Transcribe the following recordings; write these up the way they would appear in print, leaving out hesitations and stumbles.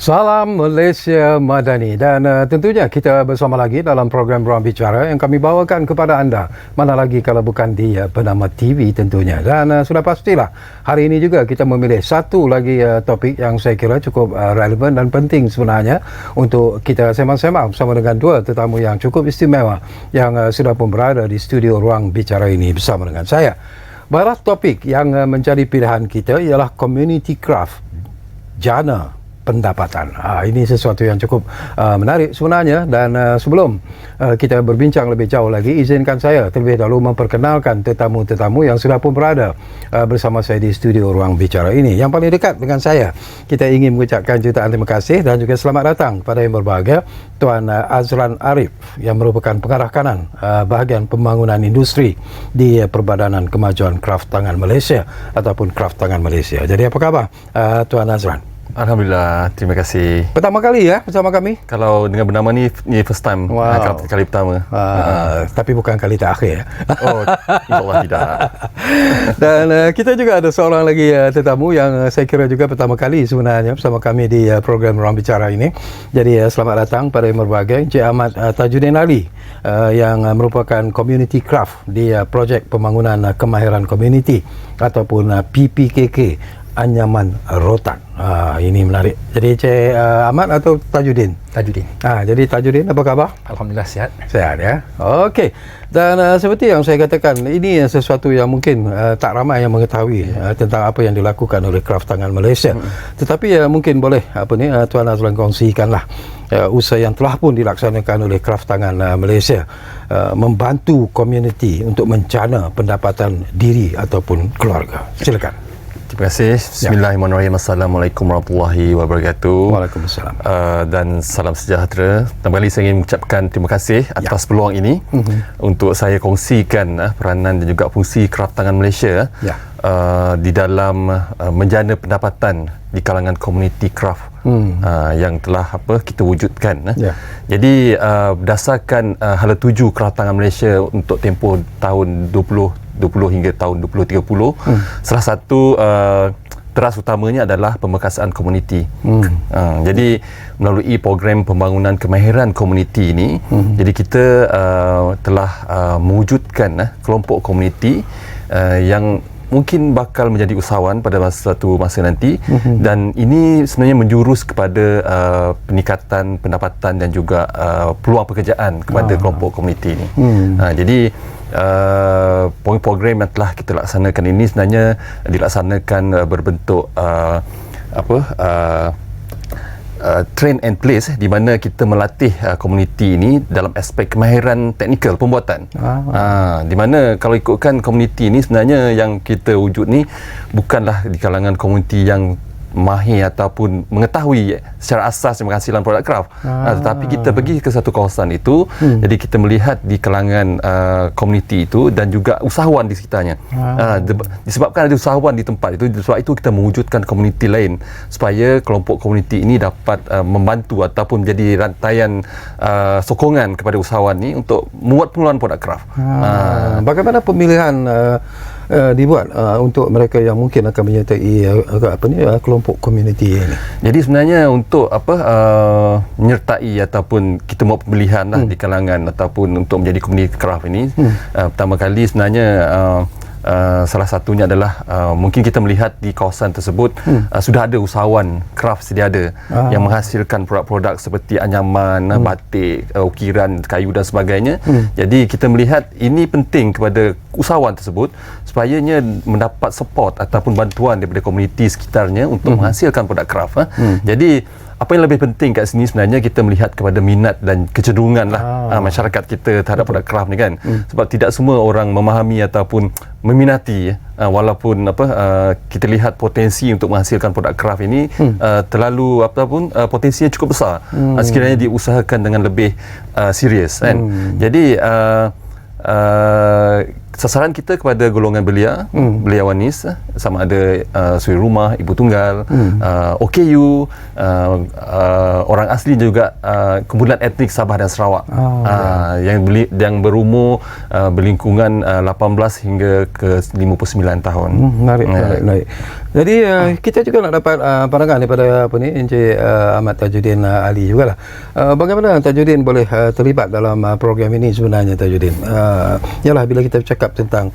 Salam Malaysia Madani dan tentunya kita bersama lagi dalam program Ruang Bicara yang kami bawakan kepada anda, mana lagi kalau bukan di bernama TV tentunya. Dan sudah pastilah hari ini juga kita memilih satu lagi topik yang saya kira cukup relevan dan penting sebenarnya untuk kita sembang-sembang bersama dengan dua tetamu yang cukup istimewa yang sudah pun berada di studio Ruang Bicara ini bersama dengan saya. Barat topik yang menjadi pilihan kita ialah community craft, jana pendapatan. Ini sesuatu yang cukup menarik sebenarnya dan sebelum kita berbincang lebih jauh lagi, izinkan saya terlebih dahulu memperkenalkan tetamu-tetamu yang sudah pun berada bersama saya di studio Ruang Bicara ini. Yang paling dekat dengan saya, kita ingin mengucapkan jutaan terima kasih dan juga selamat datang kepada yang berbahagia Tuan Azran Arif yang merupakan pengarah kanan bahagian pembangunan industri di Perbadanan Kemajuan Kraft Tangan Malaysia ataupun Kraft Tangan Malaysia. Jadi apa khabar Tuan Azran? Alhamdulillah, terima kasih. Pertama kali ya bersama kami? Kalau dengan bernama ni first time. Wow. Kali pertama. Tapi bukan kali terakhir. Oh, insyaAllah tidak. Dan kita juga ada seorang lagi tetamu yang saya kira juga pertama kali sebenarnya bersama kami di program Ruang Bicara ini. Jadi selamat datang pada yang berbahagia Encik Ahmad Tajuddin Ali yang merupakan community craft di projek pembangunan kemahiran community ataupun PPKK Anyaman Rotan. Ini menarik. Jadi Encik Ahmad atau Tajuddin? Tajuddin. Jadi Tajuddin, apa khabar? Alhamdulillah sihat. Sehat ya. Okey. Dan seperti yang saya katakan, ini sesuatu yang mungkin tak ramai yang mengetahui tentang apa yang dilakukan oleh Kraft Tangan Malaysia. Tetapi mungkin boleh Tuan Azlan kongsikanlah usaha yang telah pun dilaksanakan oleh Kraft Tangan Malaysia membantu komuniti untuk mencana pendapatan diri ataupun keluarga. Silakan. Terima kasih. Bismillahirrahmanirrahim. Assalamualaikum warahmatullahi wabarakatuh. Waalaikumsalam. Dan salam sejahtera. Pertama kali saya ingin mengucapkan terima kasih atas peluang ini untuk saya kongsikan peranan dan juga fungsi Kraft Tangan Malaysia di dalam menjana pendapatan di kalangan komuniti craft yang telah kita wujudkan. Jadi berdasarkan hala tuju Kraft Tangan Malaysia untuk tempoh tahun 2020 hingga tahun 2030, salah satu teras utamanya adalah pemekasaan komuniti. Jadi melalui program pembangunan kemahiran komuniti ini, jadi kita telah mewujudkan kelompok komuniti yang mungkin bakal menjadi usahawan pada satu masa nanti, dan ini sebenarnya menjurus kepada peningkatan pendapatan dan juga peluang pekerjaan kepada kelompok komuniti ini. Jadi program yang telah kita laksanakan ini sebenarnya dilaksanakan berbentuk train and place, di mana kita melatih komuniti ini dalam aspek kemahiran teknikal pembuatan. Di mana kalau ikutkan komuniti ini sebenarnya yang kita wujud ni bukanlah di kalangan komuniti yang mahir ataupun mengetahui secara asas penghasilan produk kraft, tetapi kita pergi ke satu kawasan itu, jadi kita melihat di kalangan komuniti itu dan juga usahawan di sekitarnya. Disebabkan ada usahawan di tempat itu, sebab itu kita mewujudkan komuniti lain supaya kelompok komuniti ini dapat membantu ataupun menjadi rantaian sokongan kepada usahawan ini untuk membuat pengeluaran produk kraft. Bagaimana pemilihan dibuat untuk mereka yang mungkin akan menyertai kelompok komuniti ini? Jadi sebenarnya untuk menyertai ataupun kita buat pemilihan di kalangan ataupun untuk menjadi komuniti kraft ini, pertama kali sebenarnya salah satunya adalah mungkin kita melihat di kawasan tersebut sudah ada usahawan kraft sedia ada yang menghasilkan produk-produk seperti anyaman, batik, ukiran, kayu dan sebagainya. Jadi kita melihat ini penting kepada usahawan tersebut supayanya mendapat support ataupun bantuan daripada komuniti sekitarnya untuk menghasilkan produk kraft. Jadi apa yang lebih penting kat sini sebenarnya kita melihat kepada minat dan kecenderungan masyarakat kita terhadap produk kraft ni kan. Sebab tidak semua orang memahami ataupun meminati walaupun kita lihat potensi untuk menghasilkan produk kraft ini terlalu potensinya cukup besar sekiranya diusahakan dengan lebih serius kan. Jadi sasaran kita kepada golongan belia, belia wanis, sama ada suri rumah, ibu tunggal, OKU, orang asli juga kumpulan etnik Sabah dan Sarawak, yang berumur berlingkungan 18 hingga ke 59 tahun. Menarik. Jadi kita juga nak dapat pandangan daripada Encik Ahmad Tajuddin Ali jugalah. Bagaimana Tajuddin boleh terlibat dalam program ini sebenarnya, Tajuddin? Yalah, bila kita bercakap tentang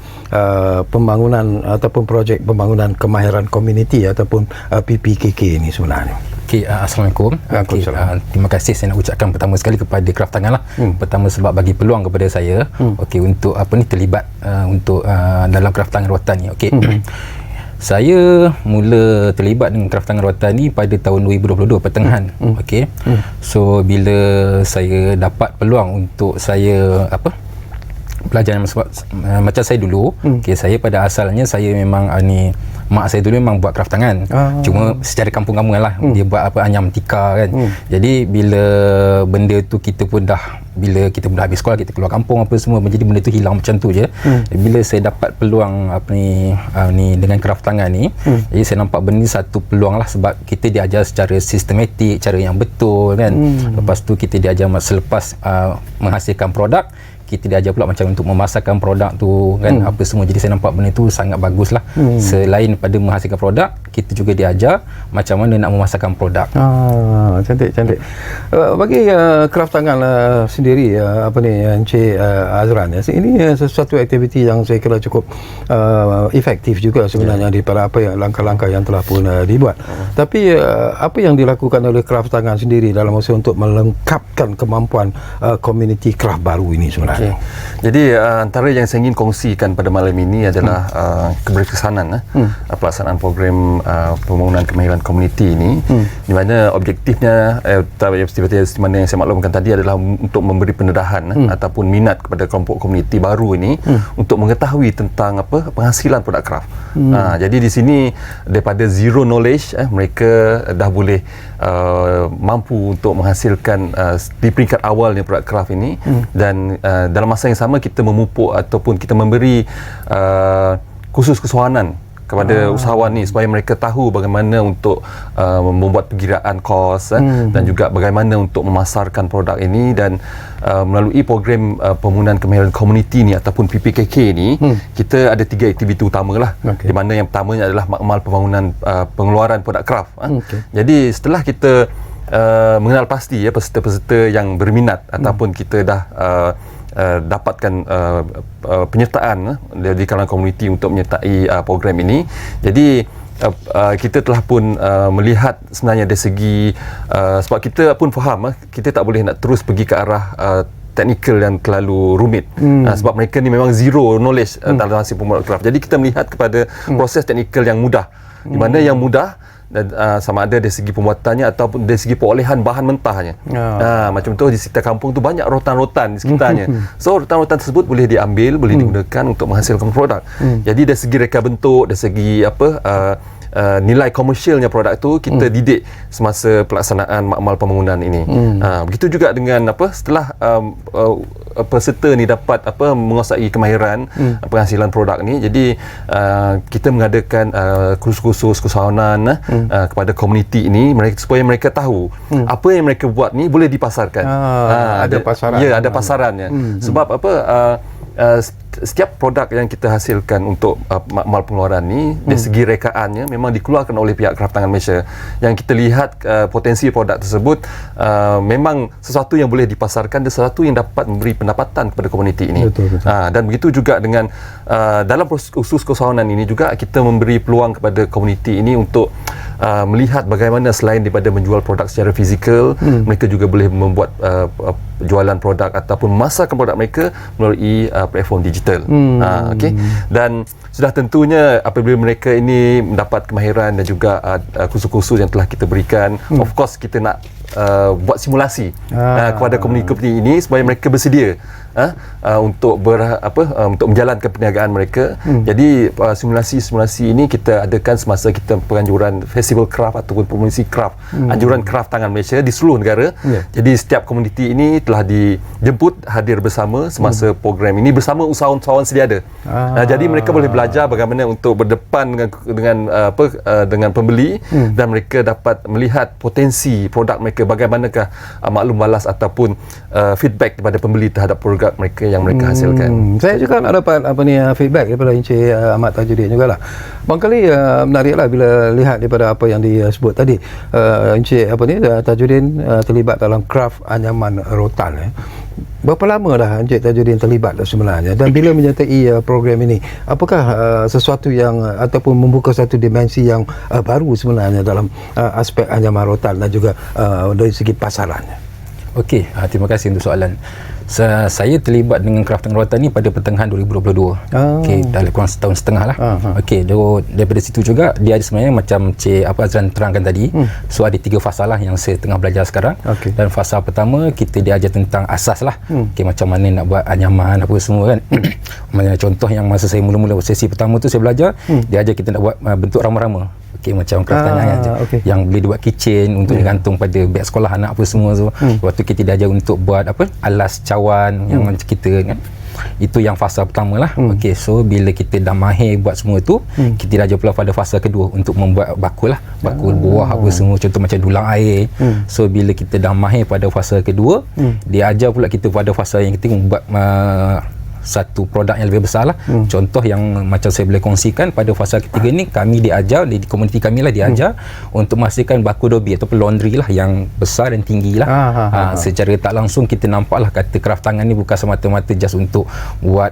pembangunan ataupun projek pembangunan kemahiran komuniti ataupun PPKK ini sebenarnya. Okey, Assalamualaikum. Terima kasih saya nak ucapkan pertama sekali kepada Kraft Tangan lah. Pertama sebab bagi peluang kepada saya untuk terlibat untuk dalam Kraft Tangan Rotan ni. Okey. Saya mula terlibat dengan Kraft Tangan Rotan ni pada tahun 2022 pertengahan. Okey. So bila saya dapat peluang untuk saya belajar macam saya dulu, saya pada asalnya saya memang mak saya dulu memang buat kraft tangan. Cuma secara kampung-kampung lah, dia buat anyam tika kan. Jadi bila benda tu bila kita dah habis sekolah, kita keluar kampung semua, jadi benda tu hilang macam tu je. Bila saya dapat peluang dengan kraft tangan ni, jadi saya nampak benda ni satu peluang lah, sebab kita diajar secara sistematik, cara yang betul kan. Lepas tu kita diajar selepas menghasilkan produk, kita diajar pula macam untuk memasarkan produk tu kan, apa semua. Jadi saya nampak benda tu sangat bagus lah. Selain pada menghasilkan produk, kita juga diajar macam mana nak memasarkan produk. Cantik. Bagi Kraft Tangan sendiri, Encik Azran, ini sesuatu aktiviti yang saya kira cukup efektif juga sebenarnya daripada langkah-langkah yang telah pun dibuat. Tapi apa yang dilakukan oleh Kraft Tangan sendiri dalam masa untuk melengkapkan kemampuan komuniti kraft baru ini sebenarnya? Jadi antara yang saya ingin kongsikan pada malam ini adalah keberkesanan pelaksanaan program pembangunan kemahiran komuniti ini, di mana objektifnya seperti mana yang saya maklumkan tadi adalah untuk memberi pendedahan ataupun minat kepada kelompok komuniti baru ini untuk mengetahui tentang penghasilan produk kraft. Jadi di sini daripada zero knowledge, mereka dah boleh mampu untuk menghasilkan di peringkat awalnya produk kraft ini, dan dalam masa yang sama kita memupuk ataupun kita memberi kursus kesuhanan kepada usahawan ni supaya mereka tahu bagaimana untuk membuat perkiraan kos dan juga bagaimana untuk memasarkan produk ini. Dan melalui program pembangunan kemahiran komuniti ni ataupun PPKK ni, kita ada 3 aktiviti utama lah, di mana yang pertamanya adalah makmal pembangunan pengeluaran produk kraft. Jadi setelah kita mengenal pasti peserta-peserta yang berminat ataupun kita dah dapatkan penyertaan di kalangan komuniti untuk menyertai program ini. Jadi kita telah pun melihat sebenarnya dari segi sebab kita pun faham kita tak boleh nak terus pergi ke arah teknikal yang terlalu rumit, sebab mereka ni memang zero knowledge dalam hasil pembuatan kraft. Jadi kita melihat kepada proses teknikal yang mudah, di mana yang mudah dan sama ada dari segi pembuatannya ataupun dari segi perolehan bahan mentahnya. Macam tu di sekitar kampung tu banyak rotan-rotan di sekitarnya. So rotan-rotan tersebut boleh diambil, boleh digunakan untuk menghasilkan produk. Jadi dari segi reka bentuk, dari segi nilai komersialnya produk tu kita didik semasa pelaksanaan makmal pembangunan ini. Begitu juga dengan setelah peserta ni dapat menguasai kemahiran penghasilan produk ni, jadi kita mengadakan kursus-kursus kesuhanan kepada komuniti ini, supaya mereka tahu apa yang mereka buat ni boleh dipasarkan. Ada pasaran. Ya, ada pasarannya. Sebab setiap produk yang kita hasilkan untuk makmal pengeluaran ni, dari segi rekaannya memang dikeluarkan oleh pihak Kraft Tangan Malaysia. Yang kita lihat potensi produk tersebut memang sesuatu yang boleh dipasarkan dan sesuatu yang dapat memberi pendapatan kepada komuniti ini. Betul. Dan begitu juga dengan dalam kursus kesuhanan ini juga kita memberi peluang kepada komuniti ini untuk melihat bagaimana selain daripada menjual produk secara fizikal, mereka juga boleh membuat jualan produk ataupun memasarkan produk mereka melalui platform digital. Dan sudah tentunya apabila mereka ini mendapat kemahiran dan juga kursus-kursus yang telah kita berikan, of course kita nak buat simulasi kepada komuniti ini supaya mereka bersedia untuk untuk menjalankan perniagaan mereka. Jadi simulasi ini kita adakan semasa kita penganjuran Festival Kraft ataupun promosi Kraft, anjuran Kraft Tangan Malaysia di seluruh negara. Jadi setiap komuniti ini telah telah dijemput hadir bersama semasa program ini bersama usahawan-usahawan sedia ada. Jadi mereka boleh belajar bagaimana untuk berdepan dengan pembeli dan mereka dapat melihat potensi produk mereka, bagaimanakah maklum balas ataupun feedback daripada pembeli terhadap produk mereka yang mereka hasilkan. Saya juga nak dapat feedback daripada Encik Ahmad Tajuddin jugalah. Barangkali menariklah bila lihat daripada apa yang disebut tadi. Encik Tajuddin terlibat dalam kraft anyaman rotan. Berapa lama dah Encik Tajuddin terlibat sebenarnya, dan bila menyertai program ini, apakah sesuatu yang ataupun membuka satu dimensi yang baru sebenarnya dalam aspek anyaman rotan dan juga dari segi pasarannya? Okey, terima kasih untuk soalan. Saya terlibat dengan kraftan rotan ni pada pertengahan 2022. Okey, dalam kurang setahun setengah lah. Okey, daripada situ juga dia ada sebenarnya macam Cik Azlan terangkan tadi. So ada 3 fasa lah yang saya tengah belajar sekarang. Dan fasa pertama kita diajar tentang asas lah. Okey, macam mana nak buat anyaman apa semua kan. Contoh yang masa saya mula-mula sesi pertama tu saya belajar, dia ajar kita nak buat bentuk rama-rama. Okey, macam kraftan yang boleh dibuat kitchen untuk digantung pada beg sekolah anak apa semua tu. Lepas tu kita diajar untuk buat alas cawan yang macam kita kan. Itu yang fasa pertama lah. Okey, so bila kita dah mahir buat semua tu, kita diajar pula pada fasa kedua untuk membuat bakul lah, bakul buah apa semua, contoh macam dulang air. So bila kita dah mahir pada fasa kedua, dia ajar pula kita pada fasa yang kita membuat satu produk yang lebih besar lah. Contoh yang macam saya boleh kongsikan pada fasa ketiga ni, kami diajar di komuniti kami lah, diajar untuk memastikan baku dobi ataupun laundry lah yang besar dan tinggi lah. Secara tak langsung kita nampak lah kata kraft tangan ni bukan semata-mata just untuk buat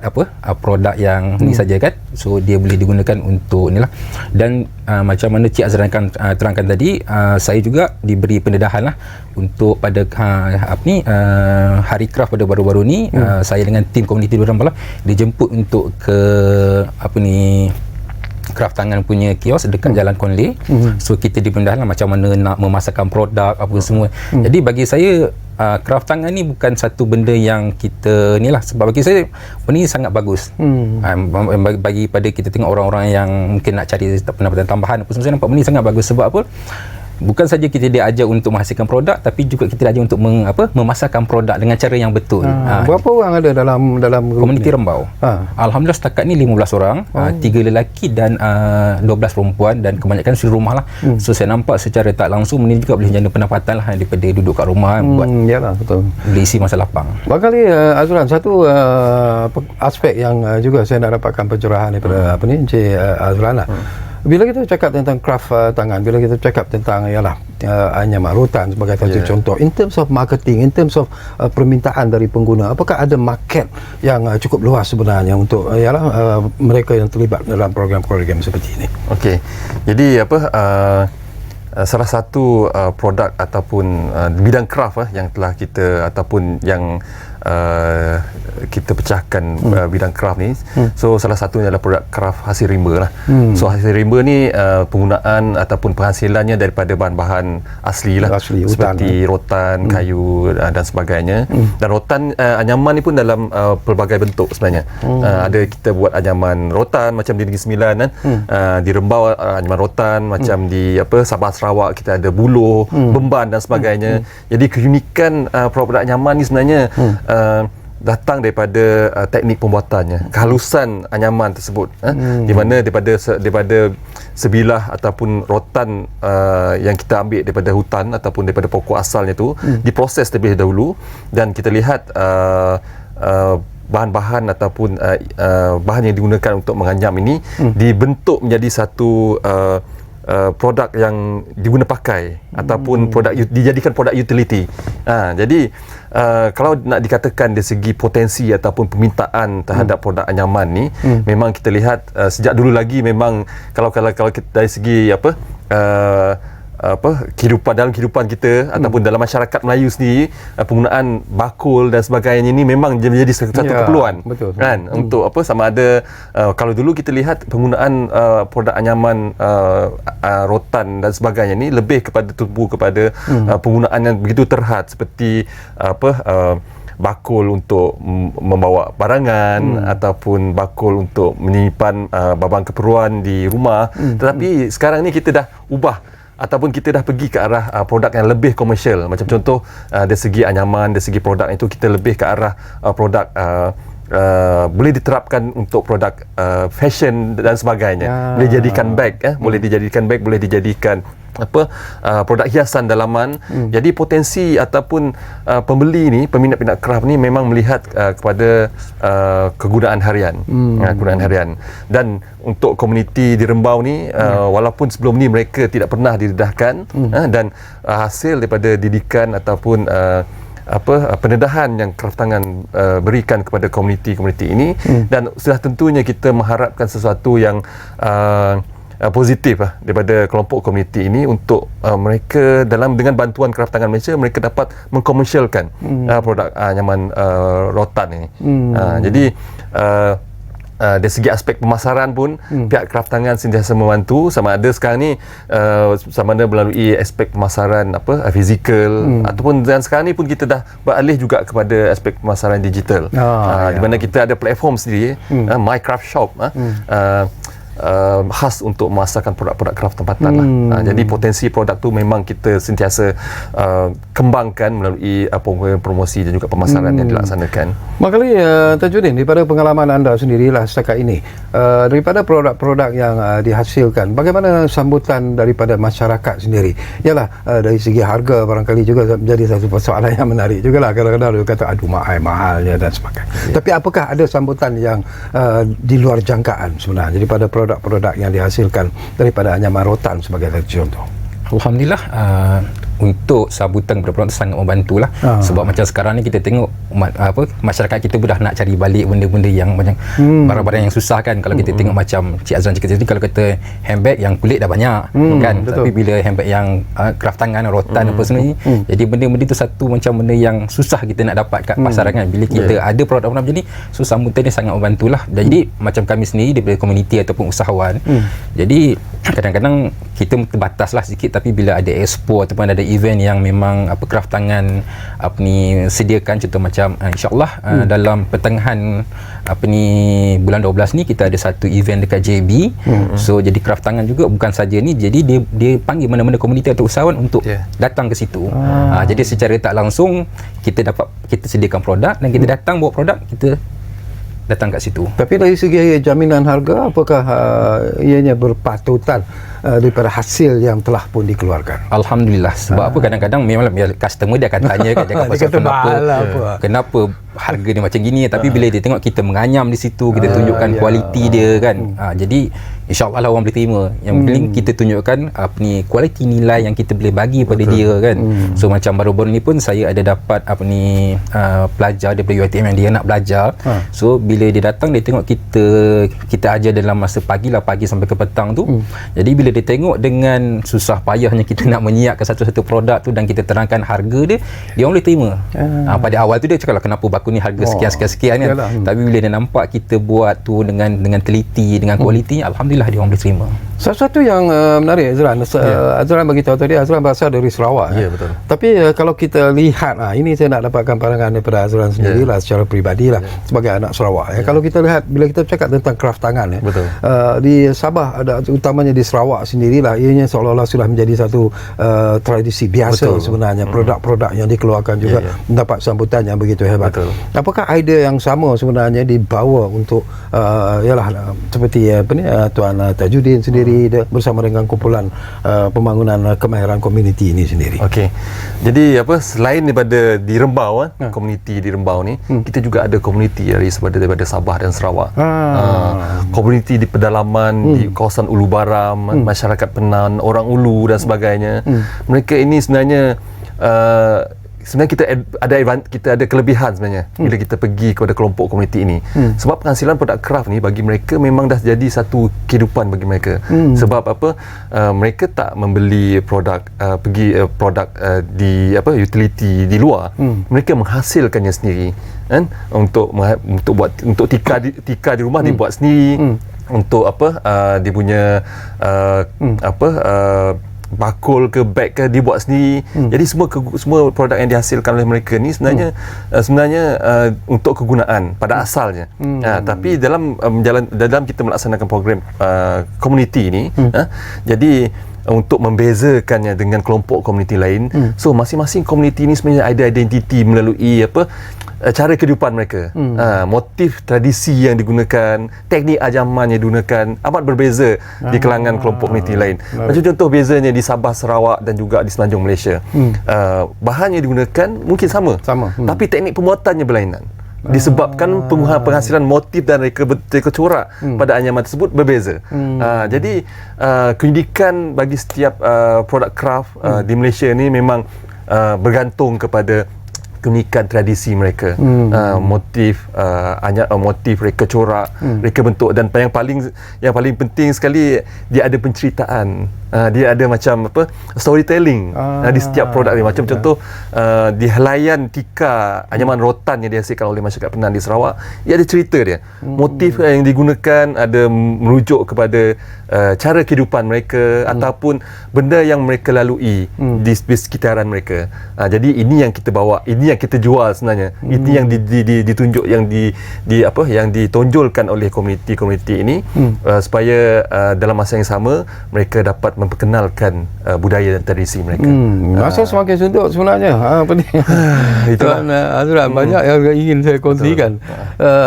produk yang ni saja kan. So dia boleh digunakan untuk ni lah. Dan macam mana Cik Azlan terangkan tadi, saya juga diberi pendedahan lah untuk pada Hari Kraft pada baru-baru ni. Saya dengan tim komuniti Durian Balah dijemput untuk ke kraft tangan punya kios dekat Jalan Konley. So kita dipendahlah macam mana nak memasarkan produk apa semua. Jadi bagi saya kraft tangan ni bukan satu benda yang kita ni lah, sebab bagi saya benda ni sangat bagus. Bagi pada kita tengok orang-orang yang mungkin nak cari pendapatan tambahan apa semua, saya nampak benda ni sangat bagus. Sebab apa? Bukan saja kita diajar untuk menghasilkan produk, tapi juga kita diajar untuk memasarkan produk dengan cara yang betul. Berapa orang ada dalam komuniti Rembau? Alhamdulillah setakat ni 15 orang, 3 lelaki dan 12 perempuan, dan kebanyakan suri rumah lah. So saya nampak secara tak langsung ini juga boleh jana pendapatan lah daripada duduk kat rumah buat yalah, betul, boleh isi masa lapang. Barangkali Azlan, satu aspek yang juga saya nak dapatkan pencerahan daripada Encik Azlan lah. Bila kita cakap tentang kraft tangan, bila kita cakap tentang anyaman rotan sebagai satu contoh, in terms of marketing, in terms of permintaan dari pengguna, apakah ada market yang cukup luas sebenarnya untuk mereka yang terlibat dalam program-program seperti ini? Okey. Jadi salah satu produk ataupun bidang kraft yang telah kita ataupun yang kita pecahkan bidang kraft ni. So salah satunya adalah produk kraft hasil rimba lah. So hasil rimba ni penggunaan ataupun penghasilannya daripada bahan-bahan asli lah, seperti rotan, kayu dan sebagainya. Dan rotan anyaman ni pun dalam pelbagai bentuk sebenarnya. Ada kita buat anyaman rotan macam di Negeri Sembilan kan, di Rembau anyaman rotan, macam di Sabah Sarawak kita ada buluh, Bemban dan sebagainya. Jadi keunikan produk anyaman ni sebenarnya datang daripada teknik pembuatannya, kehalusan anyaman tersebut, di mana daripada sebilah ataupun rotan yang kita ambil daripada hutan ataupun daripada pokok asalnya tu diproses terlebih dahulu, dan kita lihat bahan-bahan ataupun bahan yang digunakan untuk menganyam ini dibentuk menjadi satu produk yang diguna pakai ataupun produk dijadikan produk utility. Jadi kalau nak dikatakan dari segi potensi ataupun permintaan terhadap produk anyaman ni, memang kita lihat sejak dulu lagi memang kalau kita dari segi dalam kehidupan kita ataupun dalam masyarakat Melayu sendiri, penggunaan bakul dan sebagainya ni memang menjadi satu keperluan, betul, kan, untuk sama ada kalau dulu kita lihat penggunaan produk anyaman rotan dan sebagainya ni lebih kepada tumpu kepada penggunaan yang begitu terhad, seperti bakul untuk membawa barangan ataupun bakul untuk menyimpan babang keperluan di rumah. Tetapi sekarang ni kita dah ubah ataupun kita dah pergi ke arah produk yang lebih komersial. Macam contoh dari segi anyaman, dari segi produk itu kita lebih ke arah produk boleh diterapkan untuk produk fashion dan sebagainya. Boleh dijadikan bag, boleh dijadikan bag, boleh dijadikan produk hiasan dalaman. Jadi potensi ataupun pembeli ni, peminat-peminat kraft ni memang melihat kepada kegunaan harian. Kegunaan harian. Dan untuk komuniti di Rembau ni, walaupun sebelum ni mereka tidak pernah didedahkan, dan hasil daripada didikan ataupun pendedahan yang kraft tangan berikan kepada komuniti-komuniti ini, dan sudah tentunya kita mengharapkan sesuatu yang positif daripada kelompok komuniti ini untuk mereka dengan bantuan kraft tangan Malaysia mereka dapat mengkomersialkan produk anyaman rotan ini. Jadi dari segi aspek pemasaran pun pihak kraft tangan sentiasa membantu, sama ada sekarang ni sama ada melalui aspek pemasaran fizikal, ataupun dan sekarang ni pun kita dah beralih juga kepada aspek pemasaran digital, di mana kita ada platform sendiri, My Craft Shop, khas untuk memasarkan produk-produk kraft tempatan lah. Jadi potensi produk tu memang kita sentiasa kembangkan melalui promosi dan juga pemasaran yang dilaksanakan. Makali Tajuddin, daripada pengalaman anda sendirilah setakat ini, daripada produk-produk yang dihasilkan, bagaimana sambutan daripada masyarakat sendiri? Yalah, dari segi harga barangkali juga menjadi satu persoalan yang menarik jugalah. Kadang-kadang dia kata aduh mahalnya dan sebagainya. Tapi apakah ada sambutan yang di luar jangkaan sebenarnya daripada produk-produk yang dihasilkan daripada anyaman rotan sebagai contoh? Alhamdulillah, untuk sambutan kepada produk sangat membantulah. Sebab macam sekarang ni kita tengok masyarakat kita dah nak cari balik benda-benda yang macam barang-barang yang susah kan. Kalau kita tengok macam Cik Azran cakap tadi, kalau kata handbag yang kulit dah banyak kan, betul. Tapi bila handbag yang kraft tangan, rotan apa semua ni, jadi benda-benda tu satu macam benda yang susah kita nak dapat kat pasaran kan. Bila kita ada produk-produk macam ni, so sambutan ni sangat membantulah. Jadi macam kami sendiri daripada komuniti ataupun usahawan, jadi kadang-kadang kita terbatas lah sikit, tapi bila ada expo ataupun ada event yang memang kraft tangan sediakan, contoh macam insya-Allah dalam pertengahan bulan 12 ni kita ada satu event dekat JB. So jadi kraft tangan juga bukan saja ni, jadi dia panggil mana-mana komuniti atau usahawan untuk datang ke situ. Jadi secara tak langsung kita sediakan produk dan kita datang bawa produk, kita datang kat situ. Tapi dari segi jaminan harga, apakah ianya berpatutan daripada hasil yang telah pun dikeluarkan? Alhamdulillah. Sebab apa, kadang-kadang memang customer dia akan tanya kan, dia kata kenapa harga dia macam gini, tapi bila dia tengok kita menganyam di situ, kita tunjukkan kualiti dia kan, jadi insya-Allah lah orang boleh terima. Yang penting kita tunjukkan kualiti nilai yang kita boleh bagi pada dia kan. So macam baru-baru ni pun saya ada dapat pelajar daripada UiTM yang dia nak belajar. So bila dia datang, dia tengok kita ajar dalam masa pagi sampai ke petang tu. Jadi bila dia tengok dengan susah payahnya kita nak menyiapkan satu-satu produk tu dan kita terangkan harga dia orang boleh terima. Pada awal tu dia cakap lah, kenapa baku ni harga sekian-sekian kan. Tapi bila dia nampak kita buat tu dengan teliti, dengan kualiti, alhamdulillah dia orang boleh terima. Satu yang menarik, Azran, Azran beritahu tadi, Azran berasal dari Sarawak. Ya, betul. Tapi kalau kita lihat, ini saya nak dapatkan pandangan daripada Azran sendirilah, secara peribadi lah, sebagai anak Sarawak. Kalau kita lihat, bila kita cakap tentang kraft tangan, di Sabah, utamanya di Sarawak sendirilah, ianya seolah-olah sudah menjadi satu tradisi biasa sebenarnya. Produk-produk yang dikeluarkan juga mendapat sambutan yang begitu hebat. Apakah idea yang sama sebenarnya dibawa untuk seperti Tuan Tajuddin sendiri bersama dengan kumpulan pembangunan kemahiran komuniti ini sendiri? Okey. Jadi selain daripada di Rembau, komuniti di Rembau ni, kita juga ada komuniti daripada Sabah dan Sarawak. Komuniti di pedalaman, di kawasan Ulu Baram, masyarakat Penan, orang Ulu dan sebagainya. Mereka ini sebenarnya kita ada kelebihan sebenarnya bila kita pergi kepada kelompok komuniti ini. Sebab penghasilan produk kraft ni bagi mereka memang dah jadi satu kehidupan bagi mereka. Sebab mereka tak membeli produk di utility di luar. Mereka menghasilkannya sendiri kan, untuk tika di rumah dibuat sendiri, untuk dia punya bakul ke beg ke dibuat sendiri. Jadi semua produk yang dihasilkan oleh mereka ni sebenarnya untuk kegunaan pada asalnya. Tapi dalam kita melaksanakan program community ni, jadi untuk membezakannya dengan kelompok komuniti lain. So masing-masing komuniti ini sebenarnya ada identiti melalui cara kehidupan mereka, motif tradisi yang digunakan, teknik ajaman yang digunakan amat berbeza di kalangan kelompok komuniti lain. Macam contoh bezanya di Sabah, Sarawak dan juga di Semenanjung Malaysia. Bahan yang digunakan mungkin sama. Tapi teknik pembuatannya berlainan. Disebabkan penghasilan motif dan reka corak pada anyaman tersebut berbeza. Jadi keunikan bagi setiap produk craft di Malaysia ni memang bergantung kepada keunikan tradisi mereka, motif motif reka corak, reka bentuk, dan yang paling penting sekali, dia ada penceritaan, dia ada macam storytelling di setiap produk ni. Macam contoh di helaian tika anyaman rotan yang dihasilkan oleh masyarakat Penang di Sarawak, dia ada cerita dia. Motif yang digunakan ada merujuk kepada cara kehidupan mereka ataupun benda yang mereka lalui di sekitaran mereka. Jadi ini yang kita bawa, ini yang kita jual sebenarnya. Ini yang ditunjuk, yang ditonjolkan oleh komuniti-komuniti ini, supaya dalam masa yang sama mereka dapat memperkenalkan budaya dan tradisi mereka. Masa semakin sunduk sebenarnya. Tuan Azran, banyak yang ingin saya kongsikan.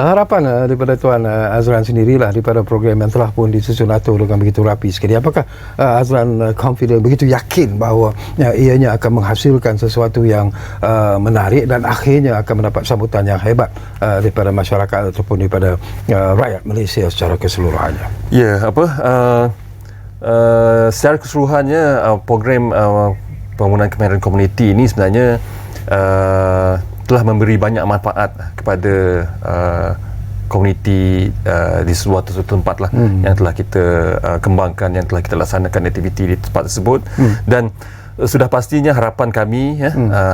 Harapan daripada Tuan Azran sendirilah daripada program yang telah pun disusun atur dengan begitu rapi sekali. Apakah Azran confident, begitu yakin bahawa ianya akan menghasilkan sesuatu yang menarik dan akhirnya akan mendapat sambutan yang hebat daripada masyarakat ataupun daripada rakyat Malaysia secara keseluruhannya? Secara keseluruhannya program pembangunan kemahiran komuniti ini sebenarnya telah memberi banyak manfaat kepada komuniti di suatu tempat lah, yang telah kita kembangkan, yang telah kita laksanakan aktiviti di tempat tersebut. Dan sudah pastinya harapan kami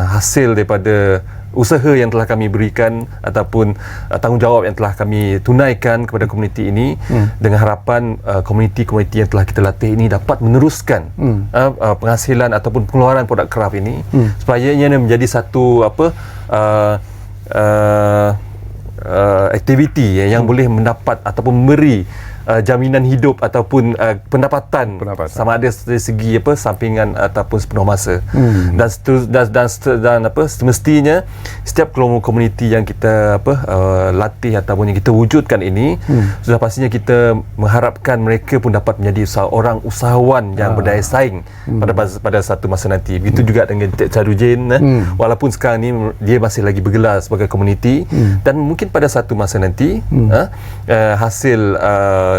hasil daripada usaha yang telah kami berikan ataupun tanggungjawab yang telah kami tunaikan kepada komuniti ini, dengan harapan komuniti-komuniti yang telah kita latih ini dapat meneruskan penghasilan ataupun pengeluaran produk craft ini, supaya ia menjadi satu aktiviti yang boleh mendapat ataupun memberi jaminan hidup ataupun pendapatan sama ada dari segi sampingan ataupun sepenuh masa. Dan semestinya setiap komuniti yang kita latih ataupun yang kita wujudkan ini, sudah pastinya kita mengharapkan mereka pun dapat menjadi seorang usahawan yang berdaya saing pada satu masa nanti. Begitu juga dengan Cik Charujin, walaupun sekarang ni dia masih lagi bergelar sebagai komuniti, dan mungkin pada satu masa nanti hasil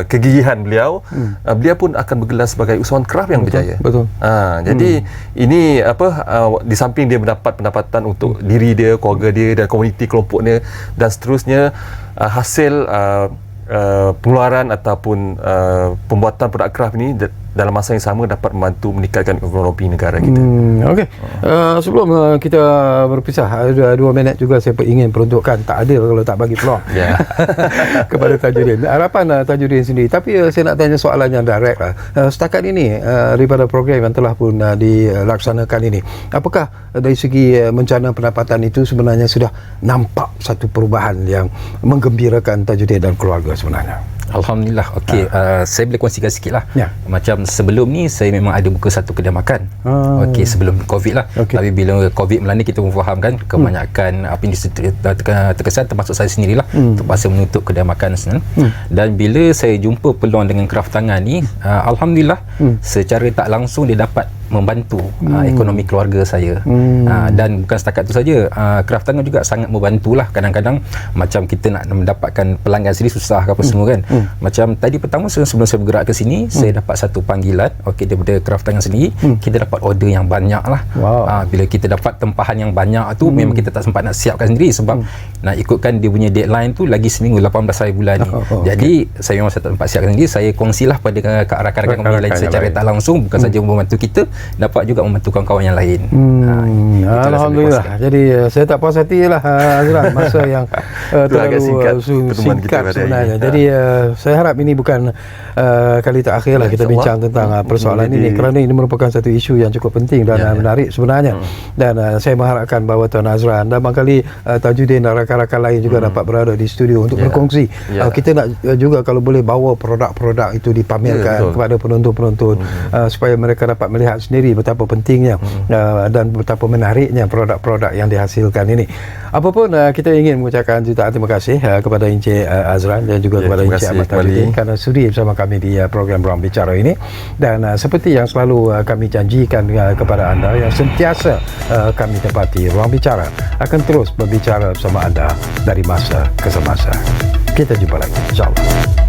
kegigihan beliau, beliau pun akan bergelar sebagai usahawan craft yang berjaya. Jadi ini di samping dia mendapat pendapatan untuk diri dia, keluarga dia dan komuniti kelompoknya dan seterusnya, hasil pengeluaran ataupun pembuatan produk craft ini dalam masa yang sama dapat membantu meningkatkan ekonomi negara kita. Sebelum kita berpisah, ada 2 minit juga saya ingin peruntukkan. Tak ada kalau tak bagi peluang kepada Tajudin. Harapan Tajudin sendiri. Tapi saya nak tanya soalan yang direct lah. Setakat ini daripada program yang telah pun dilaksanakan ini, apakah dari segi mencana pendapatan itu sebenarnya sudah nampak satu perubahan yang menggembirakan Tajudin dan keluarga sebenarnya? Alhamdulillah. Okey, saya boleh kongsikan sikit lah. Macam sebelum ni saya memang ada buka satu kedai makan. Okey, sebelum Covid lah. Tapi bila Covid melanda, kita pun faham kan, kebanyakan industri terkesan, termasuk saya sendirilah, terpaksa menutup kedai makan. Dan bila saya jumpa peluang dengan craft tangan ni, Alhamdulillah, secara tak langsung dia dapat membantu ekonomi keluarga saya. Dan bukan setakat tu saja, craft tangan juga sangat membantulah. Kadang-kadang macam kita nak mendapatkan pelanggan sendiri susah ke apa semua kan. Macam tadi pertama sebelum saya bergerak ke sini, saya dapat satu panggilan daripada craft tangan sendiri. Kita dapat order yang banyak lah. Bila kita dapat tempahan yang banyak tu, memang kita tak sempat nak siapkan sendiri sebab nak ikutkan dia punya deadline tu lagi seminggu, 18 hari bulan ni. Jadi saya memang tak sempat siapkan sendiri. Saya kongsilah pada rakan-rakan kami lain secara tak langsung, bukan saja membantu kita, dapat juga membantu kawan-kawan yang lain. Alhamdulillah. Jadi saya tak puas hati lah Azran, masa yang terlalu singkat sebenarnya. Jadi saya harap ini bukan kali terakhir lah kita bincang tentang persoalan ini, kerana ini merupakan satu isu yang cukup penting dan menarik sebenarnya. Dan saya mengharapkan bahawa Tuan Azran dan barangkali Tajuddin dan rakan-rakan lain juga dapat berada di studio untuk berkongsi. Kita nak juga kalau boleh bawa produk-produk itu dipamerkan kepada penonton-penonton supaya mereka dapat melihat sendiri betapa pentingnya dan betapa menariknya produk-produk yang dihasilkan ini. Apapun, kita ingin mengucapkan jutaan terima kasih kepada Encik Azran dan juga kepada Encik Ahmad Tajuddin kerana sudi bersama kami di program Ruang Bicara ini. Dan seperti yang selalu kami janjikan kepada anda, yang sentiasa kami tepati, Ruang Bicara akan terus berbicara bersama anda dari masa ke semasa. Kita jumpa lagi, insyaAllah.